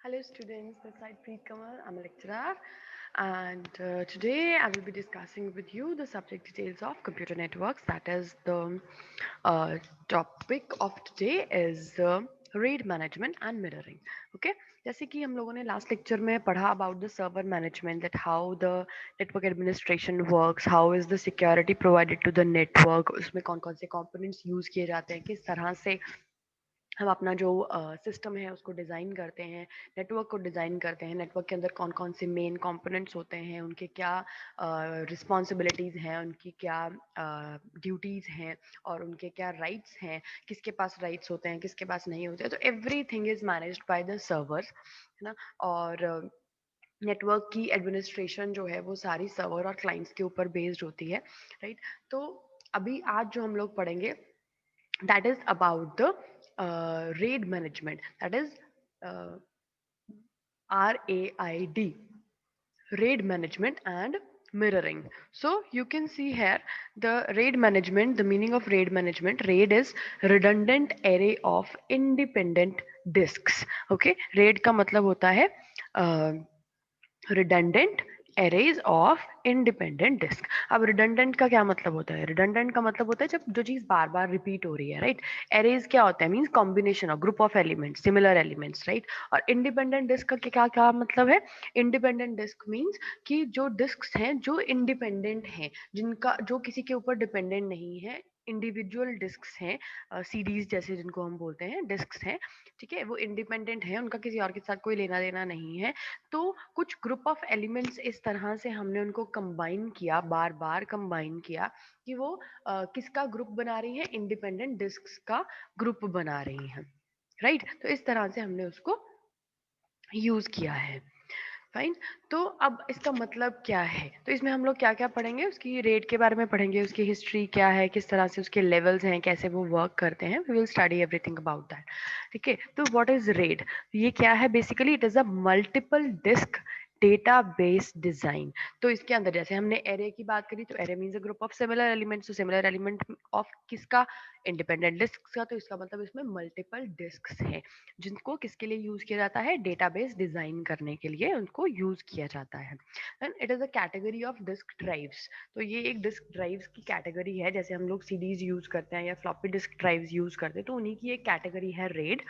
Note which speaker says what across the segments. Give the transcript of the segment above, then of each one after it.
Speaker 1: Hello students, this is Preet Kamal. I'm a lecturer and today I will be discussing with you the subject details of computer networks. That is the topic of today is RAID management and mirroring. Okay, जैसे कि हम लोगों ने last lecture में पढ़ा about the server management, that how the network administration works, how is the security provided to the network, उसमें कौन कौन से components use किए जाते हैं, किस तरह से हम अपना जो सिस्टम है उसको डिज़ाइन करते हैं, नेटवर्क को डिज़ाइन करते हैं, नेटवर्क के अंदर कौन कौन से मेन कंपोनेंट्स होते हैं, उनके क्या रिस्पॉन्सिबिलिटीज़ हैं, उनकी क्या ड्यूटीज़ हैं और उनके क्या राइट्स हैं, किसके पास राइट्स होते हैं, किसके पास नहीं होते हैं। तो every thing is managed by the servers, है ना। और नेटवर्क की एडमिनिस्ट्रेशन जो है वो सारी सर्वर और क्लाइंट्स के ऊपर बेस्ड होती है, राइट। तो अभी आज जो हम लोग पढ़ेंगे, that is about the RAID management, that is uh, RAID, RAID management and mirroring. So you can see here the RAID management, the meaning of RAID management. RAID is redundant array of independent disks. Okay, RAID का मतलब होता है redundant arrays of independent disk. अब redundant का क्या मतलब होता है? रिडंडेंट का मतलब होता है जब जो चीज बार बार रिपीट हो रही है, राइट। एरेज क्या होता है? Means combination of group of elements, similar elements, right. और इंडिपेंडेंट डिस्क का क्या क्या मतलब है? इंडिपेंडेंट डिस्क मींस कि जो डिस्क हैं जो इंडिपेंडेंट हैं, जिनका जो किसी के ऊपर डिपेंडेंट नहीं है, इंडिविजुअल डिस्क्स हैं, सीडीज जैसे जिनको हम बोलते हैं, डिस्क्स हैं, ठीक है, वो इंडिपेंडेंट है, उनका किसी और के साथ कोई लेना देना नहीं है। तो कुछ ग्रुप ऑफ एलिमेंट्स इस तरह से हमने उनको कंबाइन किया, बार बार कंबाइन किया कि वो किसका ग्रुप बना रही है? इंडिपेंडेंट डिस्क्स का ग्रुप बना रही हैं, राइट। तो इस तरह से हमने उसको यूज किया है, फाइन। तो अब इसका मतलब क्या है? तो इसमें हम लोग क्या क्या पढ़ेंगे? उसकी रेट के बारे में पढ़ेंगे, उसकी हिस्ट्री क्या है, किस तरह से उसके लेवल्स हैं, कैसे वो वर्क करते हैं। We will study everything about that, ठीक है। तो व्हाट इज रेड? ये क्या है? Basically it is a multiple disk database design. तो इसके अंदर जैसे हमने एरे की बात करी, तो array means a group of similar elements. तो सिमिलर एलिमेंट ऑफ किसका? इंडिपेंडेंट डिस्क का। तो इसका मतलब इसमें मल्टीपल डिस्क्स हैं जिनको किसके लिए यूज किया जाता है? डेटाबेस डिजाइन करने के लिए उनको यूज किया जाता है। And it is a category of disk drives. तो ये एक डिस्क ड्राइव्स की कैटेगरी है। जैसे हम लोग सीडीज यूज करते हैं या फ्लॉपी डिस्क ड्राइव्स यूज करते हैं, तो उन्हीं की एक कैटेगरी है रेड,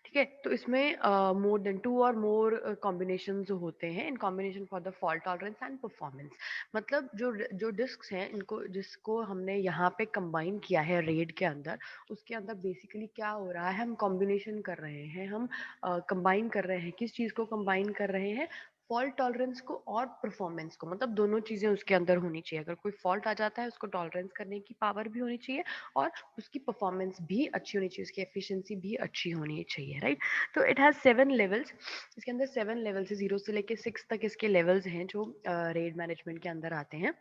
Speaker 1: ठीक है। तो इसमें मोर देन टू और मोर कॉम्बिनेशन होते हैं, in combination for the fault tolerance and performance. मतलब जो जो डिस्क्स हैं, इनको जिसको हमने यहाँ पे कंबाइन किया है रेड के अंदर, उसके अंदर बेसिकली क्या हो रहा है? हम कॉम्बिनेशन कर रहे हैं, हम कंबाइन कर रहे हैं। किस चीज़ को कंबाइन कर रहे हैं? फॉल्ट टॉलरेंस को और परफॉर्मेंस को। मतलब दोनों चीज़ें उसके अंदर होनी चाहिए। अगर कोई फॉल्ट आ जाता है, उसको टॉलरेंस करने की पावर भी होनी चाहिए और उसकी परफॉर्मेंस भी अच्छी होनी चाहिए, उसकी एफिशिएंसी भी अच्छी होनी चाहिए, राइट। तो इट हैज़ 7 लेवल्स। इसके अंदर 7 लेवल्स है, 0 से लेके 6 तक इसके लेवल्स हैं जो रेड मैनेजमेंट के अंदर आते हैं।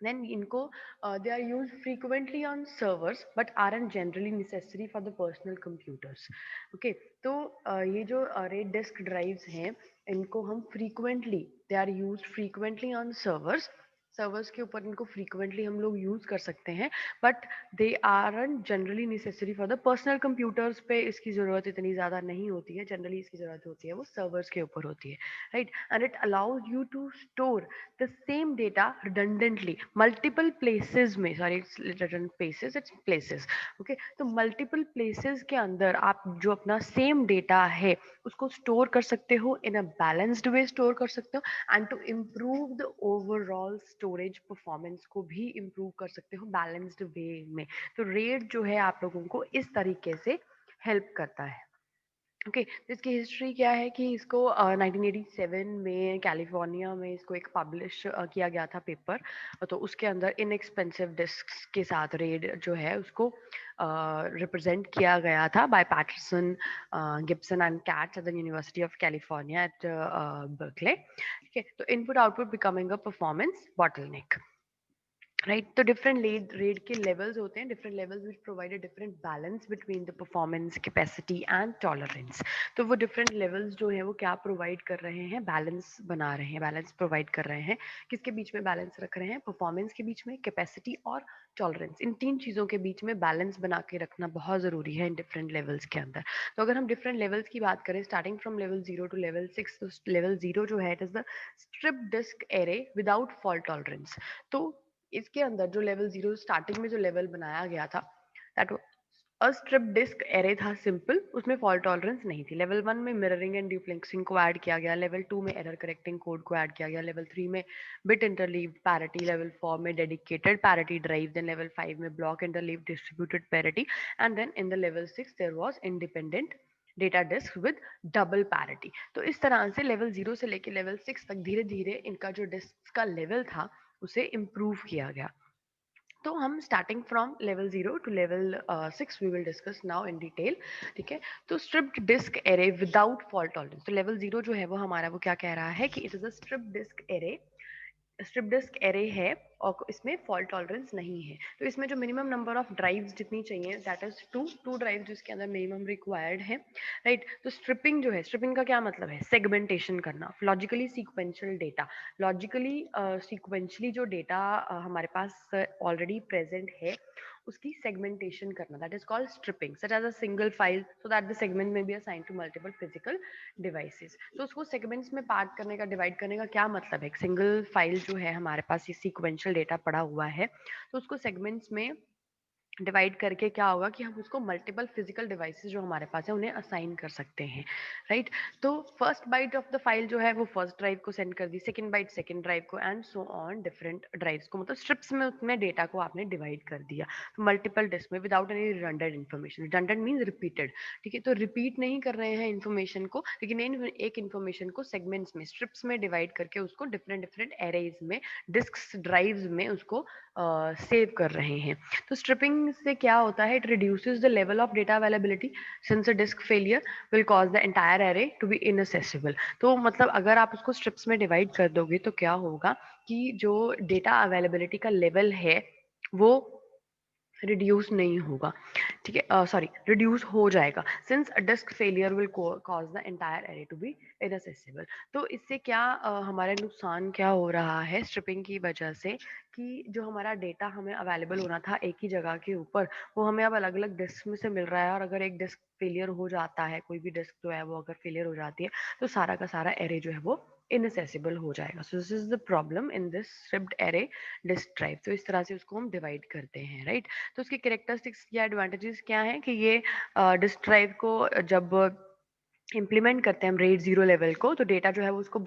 Speaker 1: देन इनको they are use frequently on servers but are and generally necessary for the personal computers. Okay, तो ये जो रेड डिस्क ड्राइव्स हैं, इनको हम frequently, they are use frequently on servers. Servers के ऊपर इनको फ्रीक्वेंटली हम लोग यूज कर सकते हैं, but they are generally necessary for the personal computers. पे इसकी ज़रूरत इतनी ज़्यादा नहीं होती है, जनरली इसकी ज़रूरत होती है वो सर्वर्स के ऊपर होती है, right. And it allows you to store the same data redundantly multiple places में, sorry it's redundant places, it's places, okay। तो multiple places के अंदर आप जो अपना सेम डेटा है उसको स्टोर कर सकते हो, इन अ बैलेंस्ड वे स्टोर कर सकते हो, and to improve the overall storage performance को भी इम्प्रूव कर सकते हो बैलेंस्ड वे में। तो रेड जो है आप लोगों को इस तरीके से हेल्प करता है, ओके। तो इसकी हिस्ट्री क्या है कि इसको 1987 में कैलिफोर्निया में इसको एक पब्लिश किया गया था पेपर। तो उसके अंदर इनएक्सपेंसिव डिस्क्स के साथ रेड जो है उसको रिप्रेजेंट किया गया था by Patterson, Gibson and Katz at the university of California at Berkeley, ठीक है। तो input output becoming a performance bottleneck. Right. तो डिफरेंट रेट के लेवल्स होते हैं, different levels which provide a different balance between the performance, capacity and tolerance. तो वो different levels जो है वो क्या प्रोवाइड कर रहे हैं, बैलेंस बना रहे हैं, बैलेंस प्रोवाइड कर रहे हैं। किसके बीच में बैलेंस रख रहे हैं? परफॉर्मेंस के बीच में, कैपेसिटी और टॉलरेंस। इन तीन चीज़ों के बीच में बैलेंस बना के रखना बहुत ज़रूरी है इन डिफरेंट लेवल्स के अंदर। तो अगर हम डिफरेंट लेवल्स की बात करें, starting from level 0 to level 6, तो लेवल 0 जो है it is the strip disk array without fault tolerance. तो इसके अंदर जो लेवल 0 स्टार्टिंग में जो लेवल बनाया गया था, that a strip disk array था, सिंपल, उसमें फॉल्ट टॉलरेंस नहीं थी। लेवल 1 में मिररिंग एंड ड्यूप्लेक्सिंग को ऐड किया गया, लेवल 2 में एरर करेक्टिंग कोड को ऐड किया गया, लेवल 3 में बिट इंटरलीव्ड पैरिटी, लेवल 4 में dedicated parity drive, then level 5 में block interleaved distributed parity, and then in the level 6 there was independent data disk with double parity. तो इस तरह से लेवल 0 से लेकर लेवल 6 तक धीरे धीरे इनका जो डिस्क का लेवल था उसे इम्प्रूव किया गया। तो हम starting from level 0 to level 6 we will discuss now in detail. ठीक है। तो striped disk array without fault tolerance. तो लेवल 0 जो है वो हमारा वो क्या कह रहा है कि it is a strip disk array, strip disk array है और इसमें फॉल्ट टॉलरेंस नहीं है। तो इसमें जो मिनिमम नंबर ऑफ ड्राइव्स जितनी चाहिए दैट इज टू ड्राइव्स जिसके अंदर मिनिमम रिक्वायर्ड है। राइट। तो स्ट्रिपिंग जो है, स्ट्रिपिंग का क्या मतलब है? सेगमेंटेशन करना, logically sequential data, logically sequentially जो डेटा हमारे पास ऑलरेडी प्रेजेंट है उसकी सेगमेंटेशन करना, that is called striping, such as a single file so that the segment may be assign to multiple physical devices. तो उसको सेगमेंट्स में पार्ट करने का, डिवाइड करने का क्या मतलब है? एक सिंगल फाइल जो है हमारे पास ये सीक्वेंशियल डेटा पड़ा हुआ है, तो उसको सेगमेंट्स में डिवाइड करके क्या होगा कि हम उसको मल्टीपल फिजिकल डिवाइसेस जो हमारे पास है उन्हें असाइन कर सकते हैं। राइट। तो first byte of the file जो है वो फर्स्ट ड्राइव को सेंड कर दी, सेकंड बाइट सेकंड ड्राइव को, and so on different drives को, मतलब स्ट्रिप्स में उसमें डेटा को आपने डिवाइड कर दिया मल्टीपल डिस्क में without any redundant information. Redundant means repeated. ठीक है। तो रिपीट नहीं कर रहे हैं इन्फॉर्मेशन को, लेकिन एक इन्फॉर्मेशन को सेगमेंट्स में, स्ट्रिप्स में डिवाइड करके उसको डिफरेंट डिफरेंट एरेज में, डिस्क ड्राइव्स में उसको सेव कर रहे हैं। तो स्ट्रिपिंग से क्या होता है? It reduces the level of data availability since a disk failure will cause the entire array to be inaccessible. तो मतलब अगर आप उसको स्ट्रिप्स में डिवाइड कर दोगे तो क्या होगा कि जो डेटा अवेलेबिलिटी का लेवल है वो रिड्यूस नहीं होगा। ठीक है, सॉरी, रिड्यूस हो जाएगा since disk failure will cause the entire array to be inaccessible. तो इससे क्या हमारे नुकसान क्या हो रहा है स्ट्रिपिंग की वजह से कि जो हमारा डेटा हमें अवेलेबल होना था एक ही जगह के ऊपर, वो हमें अब अलग अलग डिस्क में से मिल रहा है, और अगर एक डिस्क फेलियर हो जाता है, कोई भी डिस्क जो है वो अगर फेलियर हो जाती है तो सारा का सारा एरे जो है वो इनएसेसिबल हो जाएगा। So this is the problem in this striped array disk drive. तो इस तरह से उसको हम डिवाइड करते हैं। राइट। तो उसकी कैरेक्टरिस्टिक्स या एडवांटेजेस क्या हैं कि ये डिस्क ड्राइव को जब इम्प्लीमेंट करते हैं हम रेट 0 लेवल को, तो डेटा जो है वो उसको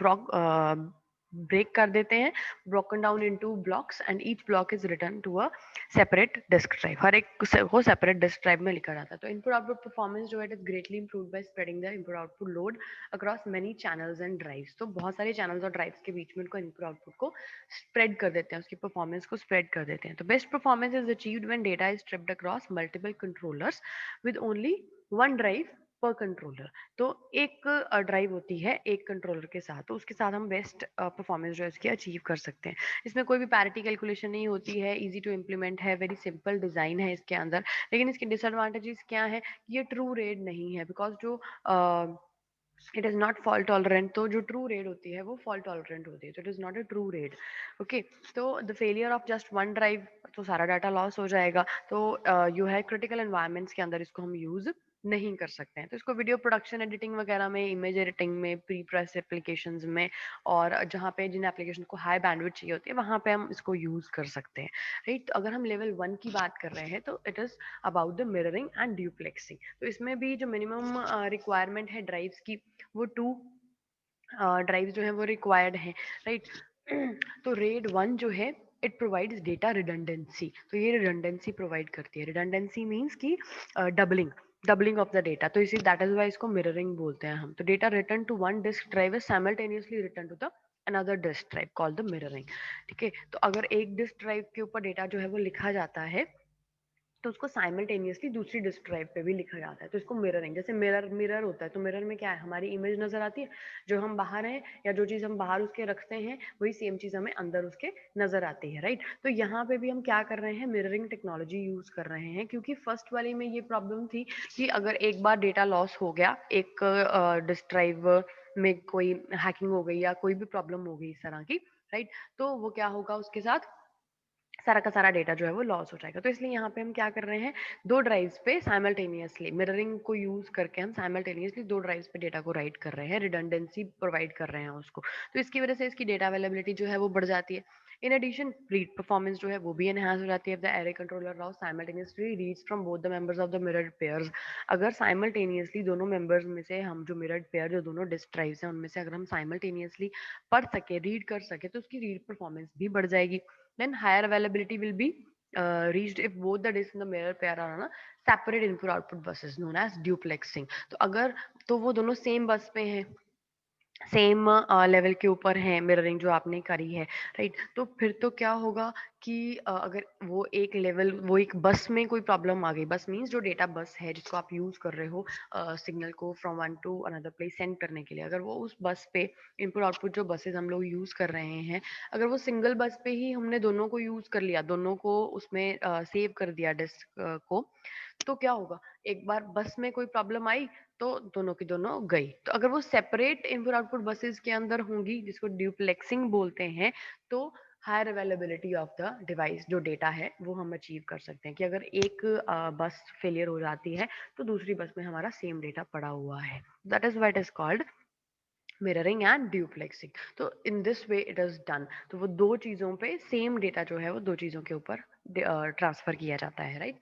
Speaker 1: ब्रेक कर देते हैं, broken down into blocks, and each block is written to a separate disk drive. हर एक को सेपरेट डिस्क ड्राइव में लिखा जाता है। तो इनपुट आउटपुट परफॉर्मेंस जो है it is greatly improved by spreading the input output load across many channels and drives. तो बहुत सारे चैनल्स और ड्राइव्स के बीच में उनको इनपुट आउटपुट को स्प्रेड कर देते हैं, उसकी परफॉर्मेंस को स्प्रेड कर देते हैं। तो best performance is achieved when data is striped across multiple controllers with only one drive per controller. तो एक ड्राइव होती है एक कंट्रोलर के साथ, तो उसके साथ हम बेस्ट परफॉर्मेंस जो है उसकी अचीव कर सकते हैं। इसमें कोई भी पैरिटी कैलकुलेशन नहीं होती है, इजी टू इम्प्लीमेंट है, वेरी सिंपल डिजाइन है इसके अंदर। लेकिन इसके डिसएडवांटेजेस क्या है? ये ट्रू रेट नहीं है, बिकॉज जो it is not fault tolerant. तो जो ट्रू रेट होती है वो फॉल्ट टॉलरेंट होती है, तो it is not a true rate. Okay. तो the failure of just one drive, तो सारा डाटा लॉस हो जाएगा। तो यू है क्रिटिकल एनवायरमेंट्स के अंदर इसको हम यूज नहीं कर सकते हैं। तो इसको वीडियो प्रोडक्शन एडिटिंग वगैरह में, इमेज एडिटिंग में, प्री प्रेस एप्लीकेशंस में, और जहाँ पे जिन एप्लीकेशन को हाई बैंडविड्थ चाहिए होती है वहाँ पे हम इसको यूज कर सकते हैं। राइट। तो अगर हम लेवल 1 की बात कर रहे हैं तो it is about the mirroring and duplexing. तो इसमें भी जो मिनिमम रिक्वायरमेंट है ड्राइव्स की वो 2 ड्राइव जो है वो रिक्वायर्ड है। राइट। तो रेड 1 जो है इट प्रोवाइड्स डेटा रिडंडेंसी। तो ये रिडंडेंसी प्रोवाइड करती है। रिडंडेंसी मीन्स की डबलिंग ऑफ द डेटा। तो इसी दैट इज वाई इसको मिररिंग बोलते हैं हम। तो data written to one disk drive is simultaneously written to the another disk drive called the mirroring. ठीक है। तो अगर एक डिस्क ड्राइव के ऊपर डेटा जो है वो लिखा जाता है तो उसको साइमल्टेनियसली दूसरी डिस्क ड्राइव पे भी लिखा जाता है। तो इसको मिररिंग, जैसे मिरर मिरर होता है, तो मिरर में क्या है, हमारी इमेज नजर आती है, जो हम बाहर हैं या जो चीज़ हम बाहर उसके रखते हैं वही सेम चीज़ हमें अंदर उसके नजर आती है, राइट। तो यहाँ पे भी हम क्या कर रहे हैं, मिररिंग टेक्नोलॉजी यूज कर रहे हैं, क्योंकि फर्स्ट वाली में ये प्रॉब्लम थी कि अगर एक बार डेटा लॉस हो गया, एक डिस्क ड्राइव में कोई हैकिंग हो गई या कोई भी प्रॉब्लम हो गई इस तरह की, राइट, तो वो क्या होगा, उसके साथ सारा का सारा डेटा जो है वो लॉस हो जाएगा। तो इसलिए यहाँ पे हम क्या कर रहे हैं, दो ड्राइव्स पे साइमल्टेनियसली मिररिंग को यूज करके हम साइमल्टेनियसली दो ड्राइव्स पे डेटा को राइट कर रहे हैं, रिडंडेंसी प्रोवाइड कर रहे हैं उसको। तो इसकी वजह से इसकी डेटा अवेलेबिलिटी जो है वो बढ़ जाती है। इन एडिशन रीड परफॉर्मेंस जो है वो भी एनहांस हो जाती है। The array controller now simultaneously reads from both the members of the mirrored pairs. अगर साइमल्टेनियसली दोनों मेंबर्स में से हम जो मिरर्ड पेयर जो दोनों डिस्क ड्राइव्स हैं उनमें से अगर हम साइमल्टेनियसली पढ़ सके, रीड कर सके, तो उसकी रीड परफॉर्मेंस भी बढ़ जाएगी। Then higher availability will be reached if both the disks in the mirror pair are on a separate input output buses known as duplexing। तो अगर तो वो दोनों सेम बस पे हैं, सेम लेवल के ऊपर है मिररिंग जो आपने करी है, राइट। तो फिर तो क्या होगा कि अगर वो एक लेवल, वो एक बस में कोई प्रॉब्लम आ गई, बस मींस जो डेटा बस है जिसको आप यूज कर रहे हो सिग्नल को from one two another place send करने के लिए, अगर वो उस बस पे इनपुट आउटपुट जो बसेस हम लोग यूज कर रहे हैं, अगर वो सिंगल बस पे ही हमने दोनों को यूज कर लिया, दोनों को उसमें सेव कर दिया डिस्क को, तो क्या होगा, एक बार बस में कोई प्रॉब्लम आई तो दोनों की दोनों गई। तो अगर वो सेपरेट इनपुट आउटपुट बसेस के अंदर होंगी, जिसको ड्यूप्लेक्सिंग बोलते हैं, तो higher availability of the device, जो डेटा है वो हम अचीव कर सकते हैं कि अगर एक बस फेलियर हो जाती है तो दूसरी बस में हमारा सेम डेटा पड़ा हुआ है। That is what is called mirroring and duplexing. तो in this way it is done. तो वो दो चीजों पे सेम डेटा जो है वो दो चीजों के ऊपर ट्रांसफर किया जाता है, राइट।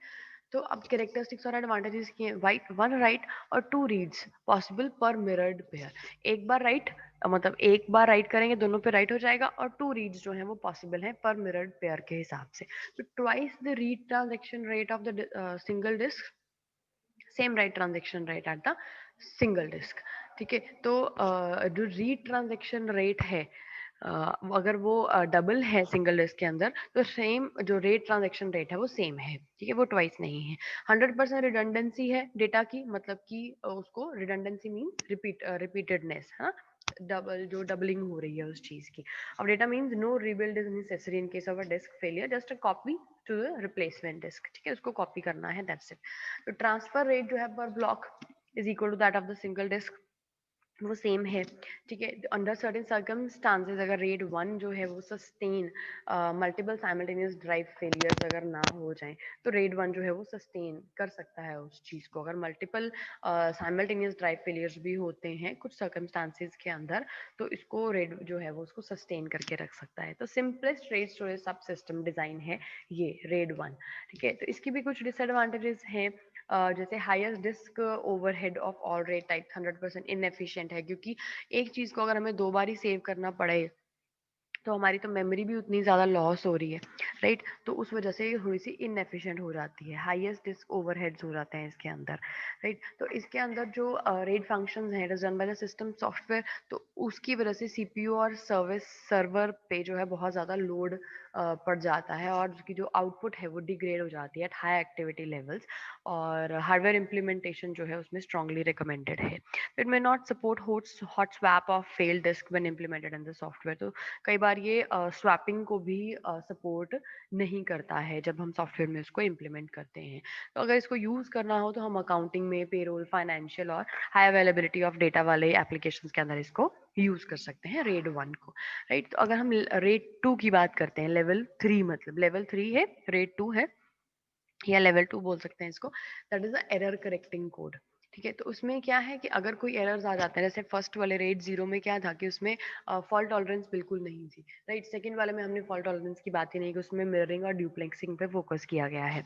Speaker 1: तो अब कैरेक्टरिस्टिक्स और एडवांटेजेस की हैं, वन राइट और टू रीड्स पॉसिबल पर मिरर्ड पेयर। एक बार राइट, मतलब एक बार राइट करेंगे दोनों पे राइट हो जाएगा, और टू रीड्स जो है वो पॉसिबल है पर मिरर्ड पेयर के हिसाब से। तो twice the read transaction rate of the single disk, same write transaction rate at the single disk. ठीक है, तो जो रीड ट्रांजेक्शन रेट है, अगर वो डबल है सिंगल डिस्क के अंदर, तो सेम जो रेट ट्रांजेक्शन रेट है वो सेम है, ठीक है, वो ट्वाइस नहीं है। 100% रिडंडेंसी है डेटा की, मतलब कि उसको रिडंडेंसी मीन रिपीटेडनेस, हाँ, डबल जो डबलिंग हो रही है उस चीज की। अब data means no rebuild is necessary in case of a disk failure, just a copy to the replacement disk, ठीक है, उसको कॉपी करना है, दैट्स इट। तो ट्रांसफर रेट जो है per block is equal to that of the single disk, वो same है, ठीक है। अंडर सर्टेन सर्कमस्टांसेस अगर रेड वन जो है वो sustain multiple simultaneous drive failures अगर ना हो जाए, तो रेड वन जो है वो सस्टेन कर सकता है उस चीज को। अगर मल्टीपल साइमल्टेनियस ड्राइव फेलियर्स भी होते हैं कुछ सर्कमस्टांसेस के अंदर, तो इसको रेड जो है वो उसको सस्टेन करके रख सकता है। तो सिंपलेस्ट रेड स्टोरेज सब सिस्टम डिजाइन है ये रेड वन, ठीक है। तो इसकी भी कुछ डिसएडवांटेजेस हैं, जैसे highest disk overhead of all RAID type 100% inefficient है, क्योंकि एक चीज को अगर हमें दो बार ही सेव करना पड़े तो हमारी तो मेमोरी भी उतनी ज़्यादा लॉस हो रही है, राइट। तो उस वजह से ये थोड़ी सी इनएफिशिएंट हो जाती है, हाईएस्ट डिस्क ओवरहेड्स हो जाते हैं इसके अंदर, राइट। तो इसके अंदर जो रेड फंक्शंस हैं, it is done by the system software, तो उसकी वजह से सीपीयू और सर्वर पे जो है बहुत ज़्यादा लोड पड़ जाता है, और उसकी जो आउटपुट है वो डिग्रेड हो जाती है एट हाई एक्टिविटी लेवल्स, और हार्डवेयर इम्प्लीमेंटेशन जो है उसमें स्ट्रांगली रिकमेंडेड है। It may not support hot swap of failed disk when implemented in the software. तो कई बार ये स्वैपिंग को भी सपोर्ट नहीं करता है जब हम सॉफ्टवेयर में उसको इम्प्लीमेंट करते हैं। तो अगर इसको यूज़ करना हो तो हम अकाउंटिंग में, पेरोल, फाइनेंशियल और हाई अवेलेबिलिटी ऑफ डेटा वाले एप्लीकेशंस के अंदर इसको यूज़ कर सकते हैं रेड वन को, राइट। तो अगर हम रेड टू की बात करते हैं, लेवल थ्री, मतलब लेवल थ्री है, रेड टू है, या लेवल टू बोल सकते हैं इसको, that is a error correcting code, ठीक है। तो उसमें क्या है कि अगर कोई एरर्स आ जाते हैं, जैसे फर्स्ट वाले रेट जीरो में क्या था कि उसमें फॉल्ट टॉलरेंस बिल्कुल नहीं थी, राइट। सेकंड वाले में हमने फॉल्ट टॉलरेंस की बात ही नहीं की, उसमें मिररिंग और ड्यूप्लेक्सिंग पे फोकस किया गया है,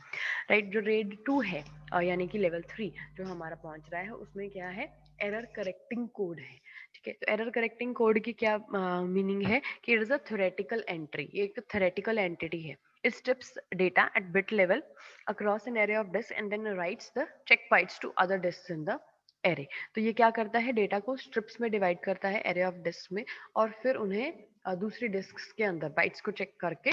Speaker 1: राइट। जो रेड टू है यानी कि लेवल थ्री जो हमारा पहुंच रहा है, उसमें क्या है, एरर करेक्टिंग कोड है, ठीक है। तो एरर करेक्टिंग कोड की क्या मीनिंग है कि it is a theoretical entry, ये एक थ्योरेटिकल एंटिटी है। It strips data at bit level across an array of disks and then writes the check bytes to other disks in the array। तो ये क्या करता है, डेटा को strips में डिवाइड करता है एरे ऑफ डिस्क में, और फिर उन्हें दूसरी डिस्क के अंदर बाइट्स को चेक करके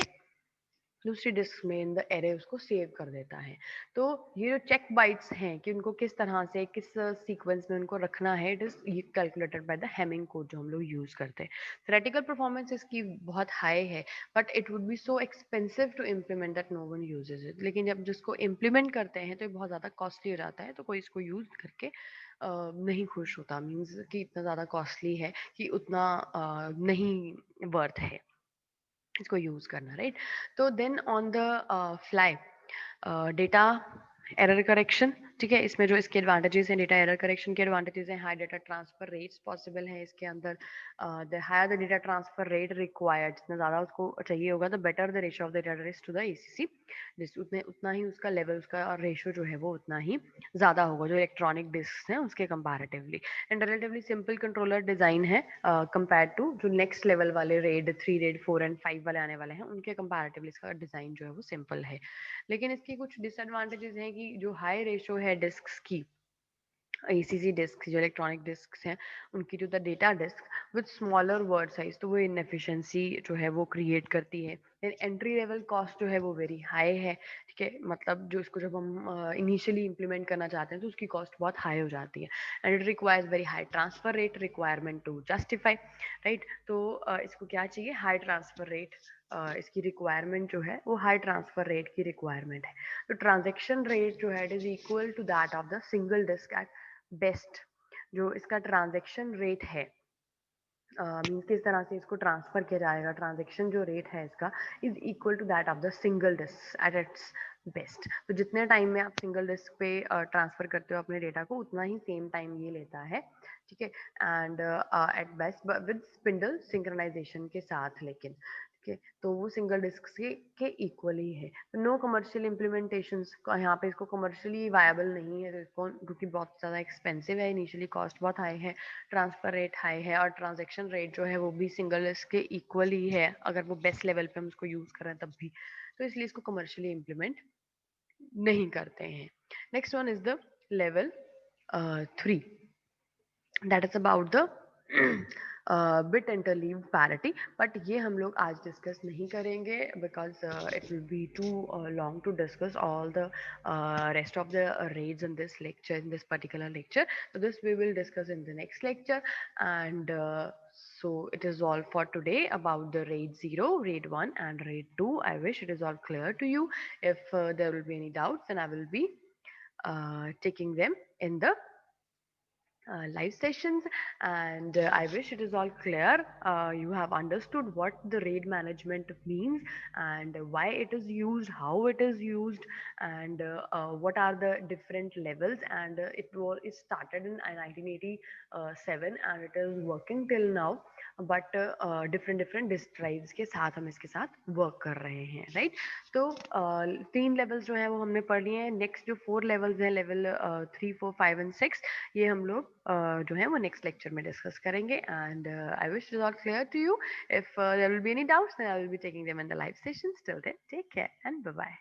Speaker 1: दूसरी डिस्क में इन द एरे उसको सेव कर देता है। तो ये जो चेक बाइट्स हैं कि उनको किस तरह से किस सीक्वेंस में उनको रखना है, इट इज ये calculated by the Hamming code जो हम लोग यूज करते हैं। थ्योरेटिकल परफॉर्मेंस इसकी बहुत हाई है, but it would be so expensive to implement that no one uses it. लेकिन जब जिसको इम्प्लीमेंट करते हैं तो ये बहुत ज़्यादा कॉस्टली हो जाता है, तो कोई इसको यूज करके नहीं खुश होता, मीन्स कि इतना ज़्यादा कॉस्टली है कि उतना नहीं वर्थ है इसको यूज करना, राइट। तो then on the fly data error correction, ठीक है। इसमें जो इसके एडवांटेजेस हैं, डेटा एरर करेक्शन के एडवांटेजेस हैं, high data transfer rates possible है इसके अंदर। The higher the data transfer rate required, जितना ज़्यादा उसको चाहिए होगा तो better the ratio of the data race to the ACC, जिस उतने उतना ही उसका लेवल, उसका रेशियो जो है वो उतना ही ज़्यादा होगा जो इलेक्ट्रॉनिक डिस्क हैं उसके comparatively. And relatively simple controller design है कंपेयर टू जो नेक्स्ट लेवल वाले रेड 3, रेड 4 एंड 5 वाले आने वाले हैं, उनके कंपैरेटिवली इसका डिज़ाइन जो है वो सिंपल है। लेकिन इसकी कुछ डिसएडवांटेजेस हैं कि जो हाई रेशो है डिस्क्स की, ACC डिस्क जो इलेक्ट्रॉनिक डिस्क हैं उनकी, to the data disk with smaller word size, तो वो इनएफिशिएंसी जो है वो क्रिएट करती है। देन एंट्री लेवल कॉस्ट जो है वो वेरी हाई है, ठीक है। मतलब जो इसको जब हम इनिशियली इम्प्लीमेंट करना चाहते हैं तो उसकी कॉस्ट बहुत हाई हो जाती है। And it requires very high transfer rate requirement to justify, right. तो इसको क्या चाहिए, हाई ट्रांसफर रेट, इसकी रिक्वायरमेंट जो है वो हाई ट्रांसफर रेट की रिक्वायरमेंट है। तो ट्रांजेक्शन रेट जो है it is equal to that of the single disk at best. जो इसका ट्रांजैक्शन रेट है, मीन्स किस तरह से इसको ट्रांसफर किया जाएगा, ट्रांजैक्शन जो रेट है इसका is equal to that of the single disk at its best. तो जितने टाइम में आप सिंगल डिस्क पे ट्रांसफर करते हो अपने डेटा को, उतना ही सेम टाइम ये लेता है, ठीक है। And at best with spindle synchronization के साथ, लेकिन ठीक है, तो वो सिंगल डिस्क के इक्वली है। नो कमर्शियल इम्प्लीमेंटेशन, यहाँ पे इसको कमर्शियली वायबल नहीं है, तो इसको क्योंकि बहुत ज़्यादा एक्सपेंसिव है, इनिशियली कॉस्ट बहुत हाई है, ट्रांसफर रेट हाई है, और ट्रांजेक्शन रेट जो है वो भी सिंगल इसके इक्वल ही है, अगर वो बेस्ट लेवल पे हम इसको यूज कर रहे हैं तब भी। तो इसलिए इसको कमर्शियली इम्प्लीमेंट नहीं करते हैं। Next one is the level 3, that is about the bit interleave parity. But ये हम लोग आज डिस्कस नहीं करेंगे because it will be too long to discuss all the rest of the raids in this lecture, in this particular lecture. So this we will discuss in the next lecture. And so it is all for today about the raid 0, raid 1 and raid 2. I wish it is all clear to you. If there will be any doubts, then I will be taking them in the live sessions. And I wish it is all clear. You have understood what the raid management means and why it is used, how it is used, and what are the different levels. And it started in 1987 and it is working till now. But different different disk drives के साथ हम इसके साथ work कर रहे हैं, right. तो 3 levels जो है वो हमने पढ़ लिए हैं। नेक्स्ट जो 4 लेवल्स हैं, लेवल 3, 4, 5 एंड 6, ये हम लोग जो है वो नेक्स्ट लेक्चर में डिस्कस करेंगे। And I wish it is all clear to you. If there will be any doubts, then I will be taking them in the live sessions. Till then take care and bye bye.